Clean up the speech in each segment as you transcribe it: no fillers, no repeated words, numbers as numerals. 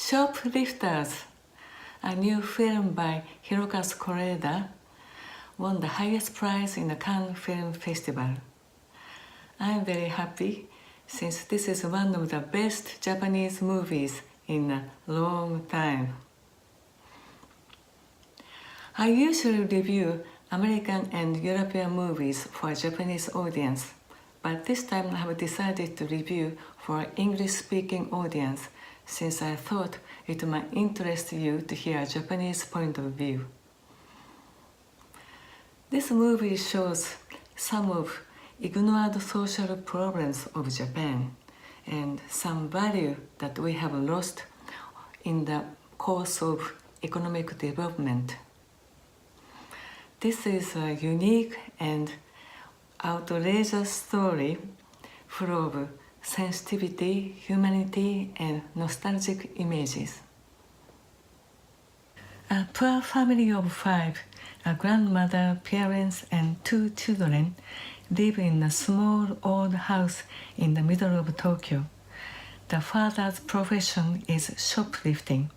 Shoplifters, a new film by Hirokazu Koreeda, won the highest prize in the Cannes Film Festival. I am very happy since this is one of the best Japanese movies in a long time. I usually review American and European movies for a Japanese audience, but this time I have decided to review for an English-speaking audience since I thought it might interest you to hear a Japanese point of view. This movie shows some of ignored social problems of Japan and some value that we have lost in the course of economic development. This is a unique and outrageous story full of sensitivity, humanity, and nostalgic images. A poor family of 5, a grandmother, parents, and 2 children, live in a small old house in the middle of Tokyo. The father's profession is shoplifting,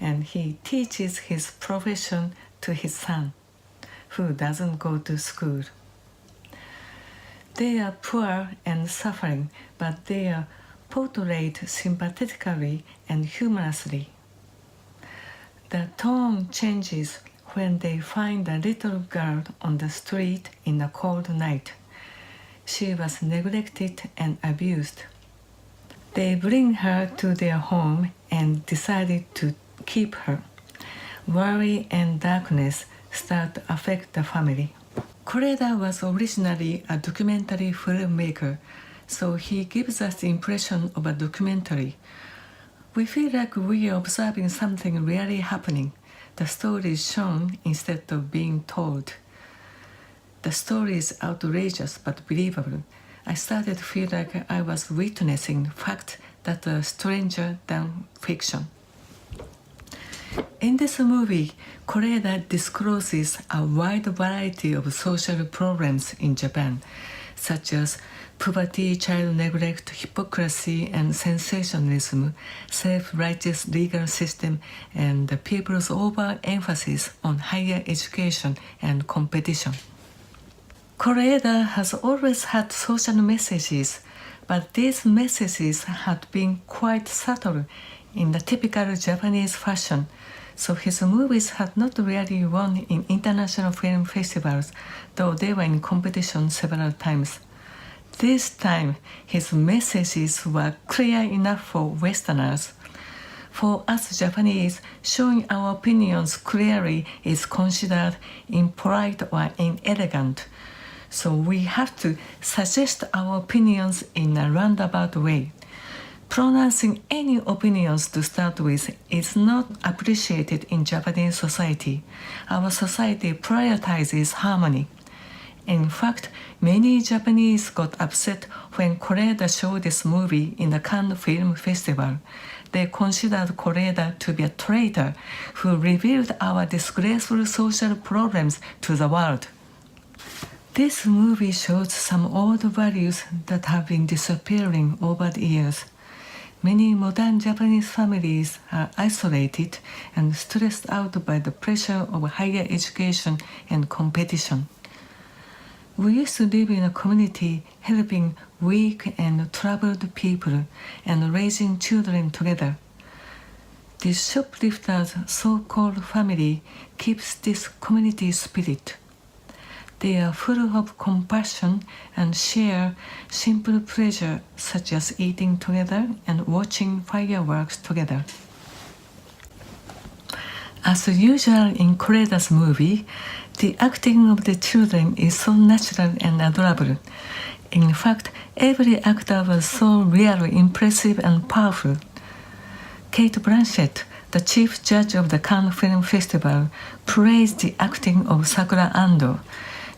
and he teaches his profession to his son, who doesn't go to school. They are poor and suffering, but they are portrayed sympathetically and humorously. The tone changes when they find a little girl on the street in a cold night. She was neglected and abused. They bring her to their home and decided to keep her. Worry and darkness start to affect the family. Koreeda was originally a documentary filmmaker, so he gives us the impression of a documentary. We feel like we are observing something really happening. The story is shown instead of being told. The story is outrageous but believable. I started to feel like I was witnessing facts that are stranger than fiction. In this movie, Koreeda discloses a wide variety of social problems in Japan, such as poverty, child neglect, hypocrisy, and sensationalism, self-righteous legal system, and the people's overemphasis on higher education and competition. Koreeda has always had social messages, but these messages had been quite subtle in the typical Japanese fashion, so his movies had not really won in international film festivals, though they were in competition several times. This time, his messages were clear enough for Westerners. For us Japanese, showing our opinions clearly is considered impolite or inelegant, so we have to suggest our opinions in a roundabout way. Pronouncing any opinions to start with is not appreciated in Japanese society. Our society prioritizes harmony. In fact, many Japanese got upset when Koreeda showed this movie in the Cannes Film Festival. They considered Koreeda to be a traitor who revealed our disgraceful social problems to the world. This movie shows some old values that have been disappearing over the years. Many modern Japanese families are isolated and stressed out by the pressure of higher education and competition. We used to live in a community helping weak and troubled people and raising children together. This shoplifter's so-called family keeps this community spirit. They are full of compassion and share simple pleasure such as eating together and watching fireworks together. As usual in Koreeda's movie, the acting of the children is so natural and adorable. In fact, every actor was so really impressive and powerful. Kate Blanchett, the chief judge of the Cannes Film Festival, praised the acting of Sakura Ando.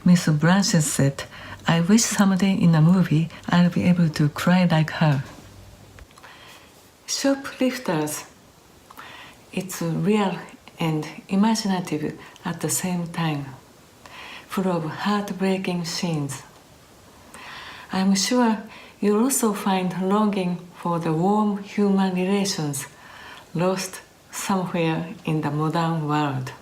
Miss Blanchett said, "I wish someday in a movie I'll be able to cry like her." Shoplifters. It's real and imaginative at the same time, full of heartbreaking scenes. I'm sure you'll also find longing for the warm human relations lost somewhere in the modern world.